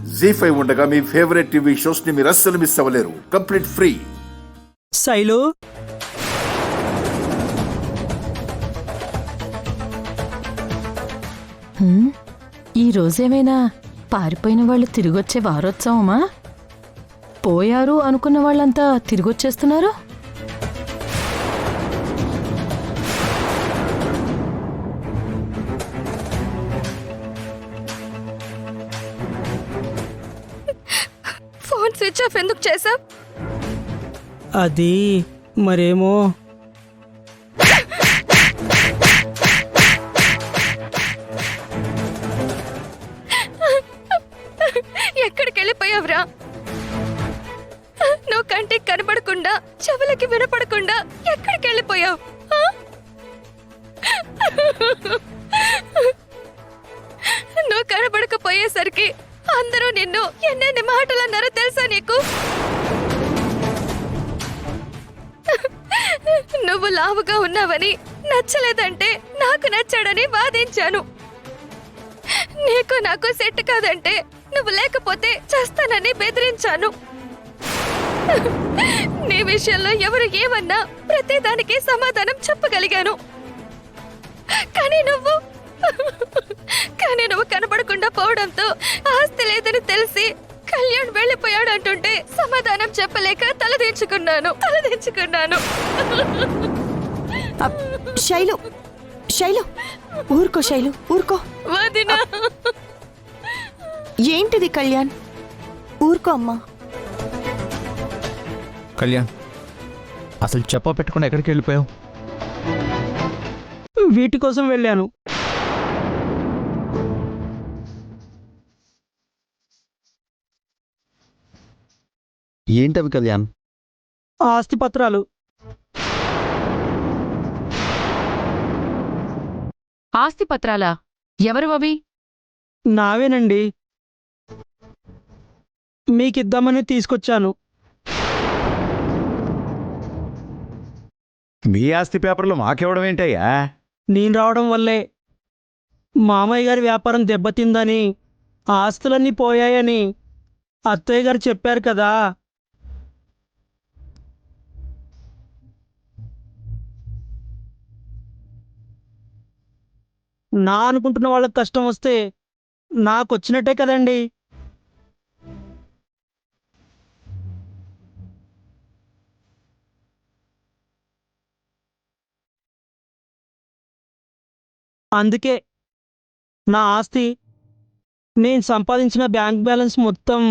జీ5 ఉండగా మీ favourite TV shows ని మీరు అస్సలు మిస్ అవ్వలేరు. Complete free. శైలు, ఈ రోజేమైనా పారిపోయిన వాళ్ళు తిరిగొచ్చే వారోత్సవమా? పోయారు అనుకున్న వాళ్ళంతా తిరిగొచ్చేస్తున్నారు. ఫోన్ స్విచ్ ఆఫ్ ఎందుకు చేసావ్? అది మరేమో ఎక్కడికి వెళ్ళిపోయావురా? నువ్వు కంటికి కనబడకుండా, చెవులకి వినపడకుండా ఎక్కడికి వెళ్ళిపోయావు? నువ్వు కనబడకపోయేసరికి అందరూ నిన్ను ఎన్నెన్ని మాటలు అన్నారో తెలుసా నీకు? నువ్వు లావుగా ఉన్నావని, నచ్చలేదంటే నాకు నచ్చాడని వాదించాను. నీకు నాకు సెట్ కాదంటే నువ్వు లేకపోతే చేస్తానని బెదిరించాను. నీ విషయంలో ఎవరు ఏమన్నా ప్రతిదానికి సమాధానం చెప్పగలిగాను. కానీ నువ్వు కనబడకుండా పోవడంతో ఆస్తి లేదని తెలిసి కళ్యాణ్ వెళ్ళిపోయాడు అంటుంటే సమాధానం చెప్పలేక తలదించుకున్నాను. శైలు, శైలు, ఊరుకో శైలు, ఊరుకో. వదినా, ఏంటిది కళ్యాణ్? ఊరుకో అమ్మా. కళ్యాణ్, అసలు చెప్ప పెట్టకుండా ఎక్కడికి వెళ్ళిపోయావు? వీటి కోసం వెళ్ళాను. ఏంటవి కళ్యాణ్? ఆస్తి పత్రాలు. ఆస్తి పత్రాలా? ఎవరు అవి? నావేనండి, మీకిద్దామని తీసుకొచ్చాను. మీ ఆస్తి పేపర్లు మాకివ్వడం ఏంటయ్యా? నేను రావడం వల్లే మామయ్య గారి వ్యాపారం దెబ్బతిందని, ఆస్తులన్నీ పోయాయని అత్తయ్య గారు చెప్పారు కదా. నా అనుకుంటున్న వాళ్ళకి కష్టం వస్తే నాకొచ్చినట్టే కదండి. అందుకే నా ఆస్తి, నేను సంపాదించిన బ్యాంక్ బ్యాలెన్స్ మొత్తం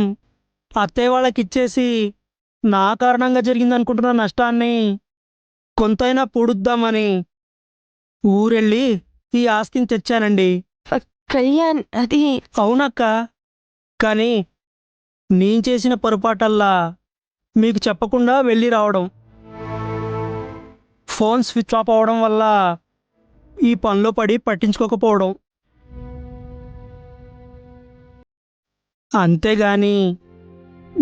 అత్తయ్య వాళ్ళకి ఇచ్చేసి, నా కారణంగా జరిగిందనుకుంటున్న నష్టాన్ని కొంతైనా పూడుద్దామని ఊరెళ్ళి ఈ ఆస్తిని తెచ్చానండి. కళ్యాణ్, అది అవునక్క, కానీ నేను చేసిన పొరపాటల్లా మీకు చెప్పకుండా వెళ్ళి రావడం, ఫోన్ స్విచ్ ఆఫ్ అవడం వల్ల ఈ పనిలో పడి పట్టించుకోకపోవడం. అంతేగాని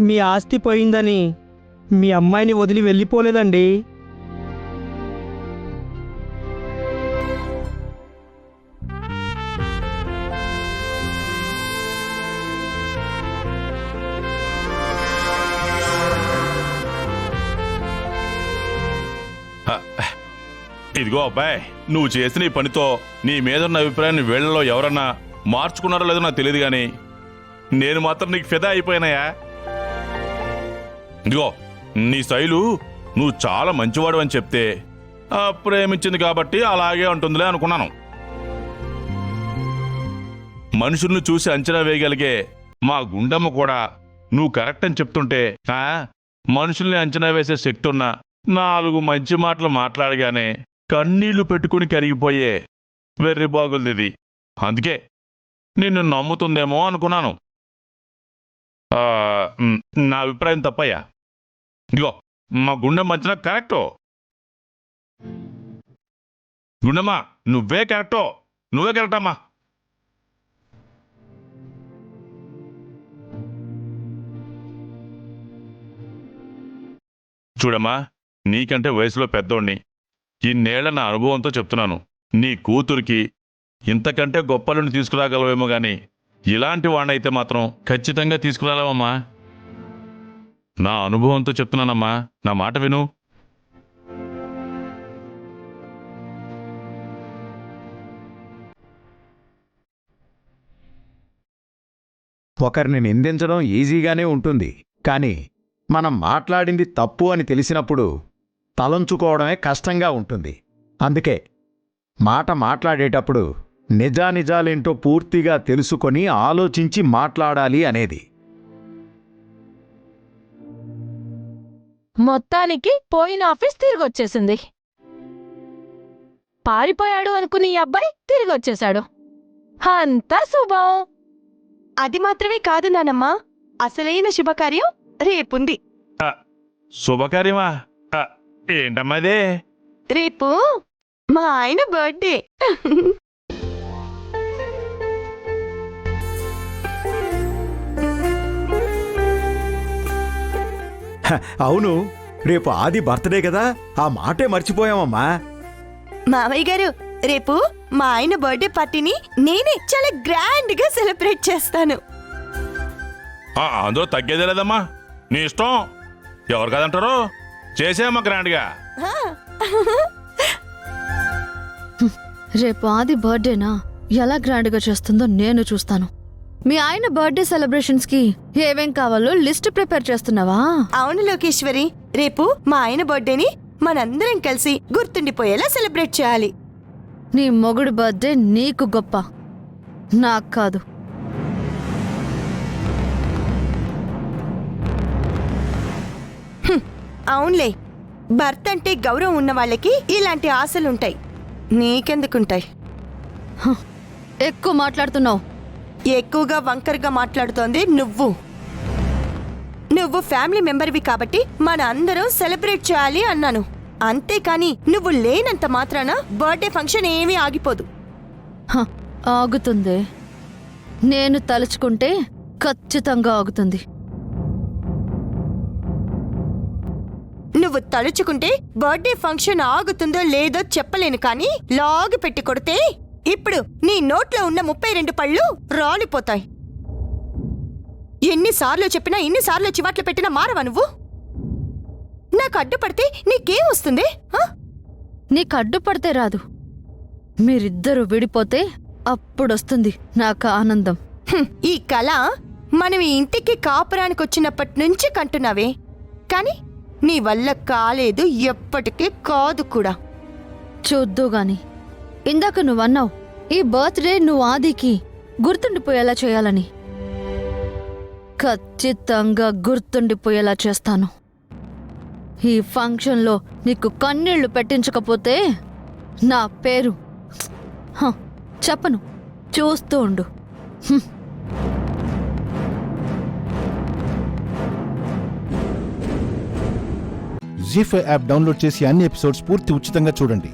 మీ ఆస్తి పోయిందని మీ అమ్మాయిని వదిలి వెళ్ళిపోలేదండి. ఇదిగో అబ్బాయి, నువ్వు చేసిన ఈ పనితో నీ మీదున్న అభిప్రాయాన్ని వీళ్లలో ఎవరన్నా మార్చుకున్నారో లేదో నాకు తెలియదు కానీ నేను మాత్రం నీకు ఫిదా అయిపోయినాయా. ఇదిగో, నీ శైలు నువ్వు చాలా మంచివాడు అని చెప్తే ప్రేమించింది కాబట్టి అలాగే ఉంటుందిలే అనుకున్నాను. మనుషుల్ని చూసి అంచనా వేయగలిగే మా గుండమ్మ కూడా నువ్వు కరెక్ట్ అని చెప్తుంటే మనుషుల్ని అంచనా వేసే శక్తి ఉన్న 4 మంచి మాటలు మాట్లాడగానే కన్నీళ్లు పెట్టుకుని కరిగిపోయే వెర్రి బాగుంది. అందుకే నిన్ను నమ్ముతుందేమో అనుకున్నాను. నా అభిప్రాయం తప్పయ్యా. ఇదిగో, మా గుండెమ్మ అంచనా కరెక్టో. గుండమ్మా, నువ్వే కరెక్టమ్మా. చూడమ్మా, నీకంటే వయసులో పెద్దోణ్ణి, ఇన్నేళ్ల నా అనుభవంతో చెప్తున్నాను. నీ కూతురికి ఇంతకంటే గొప్పలను తీసుకురాగలవేమో గాని ఇలాంటి వాడినైతే మాత్రం ఖచ్చితంగా తీసుకురాలేవమ్మా. నా అనుభవంతో చెప్తున్నానమ్మా, నా మాట విను. ఒకరిని నిందించడం ఈజీగానే ఉంటుంది, కానీ మనం మాట్లాడింది తప్పు అని తెలిసినప్పుడు తలంచుకోవడమే కష్టంగా ఉంటుంది. అందుకే మాట మాట్లాడేటప్పుడు నిజానిజాలేంటో పూర్తిగా తెలుసుకొని ఆలోచించి మాట్లాడాలి అనేది. మొత్తానికి పోయిన ఆఫీస్ తిరిగొచ్చేసింది. పారిపోయాడు అనుకుని ఈ అబ్బాయి తిరిగొచ్చేశాడు. అంతా శుభం. అది మాత్రమే కాదు నానమ్మ, అసలైన శుభకార్యం రేపుంది. శుభకార్యమా? ఏంటమ్మా అదే? రేపు మా ఆయన బర్త్డే. అవును, రేపు ఆది బర్త్డే కదా, ఆ మాటే మర్చిపోయామమ్మా. మావయ్య గారు, రేపు మా ఆయన బర్త్డే పార్టీని నేనే చాలా గ్రాండ్ గా సెలబ్రేట్ చేస్తాను. అందులో తగ్గేదే లేదమ్మా, నీ ఇష్టం. ఎవరు కాదంటారో చేసేమ్మా గ్రాండ్గా. రేపు ఆది బర్త్డేనా, ఎలా గ్రాండ్గా చేస్తుందో నేను చూస్తాను. మీ ఆయన బర్త్డే సెలబ్రేషన్స్ కి ఏమేం కావాలో లిస్ట్ ప్రిపేర్ చేస్తున్నావా? అవును లోకేశ్వరి, రేపు మా ఆయన బర్త్డేని మనందరం కలిసి గుర్తుండిపోయేలా సెలబ్రేట్ చేయాలి. నీ మొగుడు బర్త్డే నీకు గొప్ప, నాకు కాదు. అవునులే, భర్త అంటే గౌరవం ఉన్న వాళ్ళకి ఇలాంటి ఆశలుంటాయి, నీకెందుకుంటాయి? ఎక్కువ మాట్లాడుతున్నావు. ఎక్కువగా వంకరగా మాట్లాడుతోంది నువ్వు. నువ్వు ఫ్యామిలీ మెంబర్వి కాబట్టి మన అందరం సెలబ్రేట్ చేయాలి అన్నాను, అంతేకాని నువ్వు లేనంత మాత్రాన బర్త్డే ఫంక్షన్ ఏమీ ఆగిపోదు. ఆగుతుంది. నేను తలుచుకుంటే ఖచ్చితంగా ఆగుతుంది. నువ్వు తలుచుకుంటే బర్త్డే ఫంక్షన్ ఆగుతుందో లేదో చెప్పలేను, కానీ లాగి పెట్టి కొడితే ఇప్పుడు నీ నోట్లో ఉన్న 32 పళ్ళు రాలిపోతాయి. ఎన్నిసార్లు చెప్పినా, ఇన్నిసార్లు చివాట్లు పెట్టినా మారవా నువ్వు? నాకు అడ్డుపడితే నీకేం వస్తుంది? నీకు అడ్డుపడితే రాదు, మీరిద్దరూ విడిపోతే అప్పుడొస్తుంది నాకు ఆనందం. ఈ కళ మనం ఈ ఇంటికి కాపురానికి వచ్చినప్పటి నుంచి కంటున్నావే, కాని నీ వల్ల కాలేదు, ఎప్పటికీ కాదు కూడా. చూద్దు గాని, ఇందాక నువ్వన్నావు ఈ బర్త్డే నువ్వు ఆదికి గుర్తుండిపోయేలా చేయాలని. ఖచ్చితంగా గుర్తుండిపోయేలా చేస్తాను. ఈ ఫంక్షన్లో నీకు కన్నీళ్లు పెట్టించకపోతే నా పేరు చెప్పను, చూస్తూ ఉండు. జీ5 యాప్ డౌన్లోడ్ చేసి అన్ని ఎపిసోడ్స్ పూర్తి ఉచితంగా చూడండి.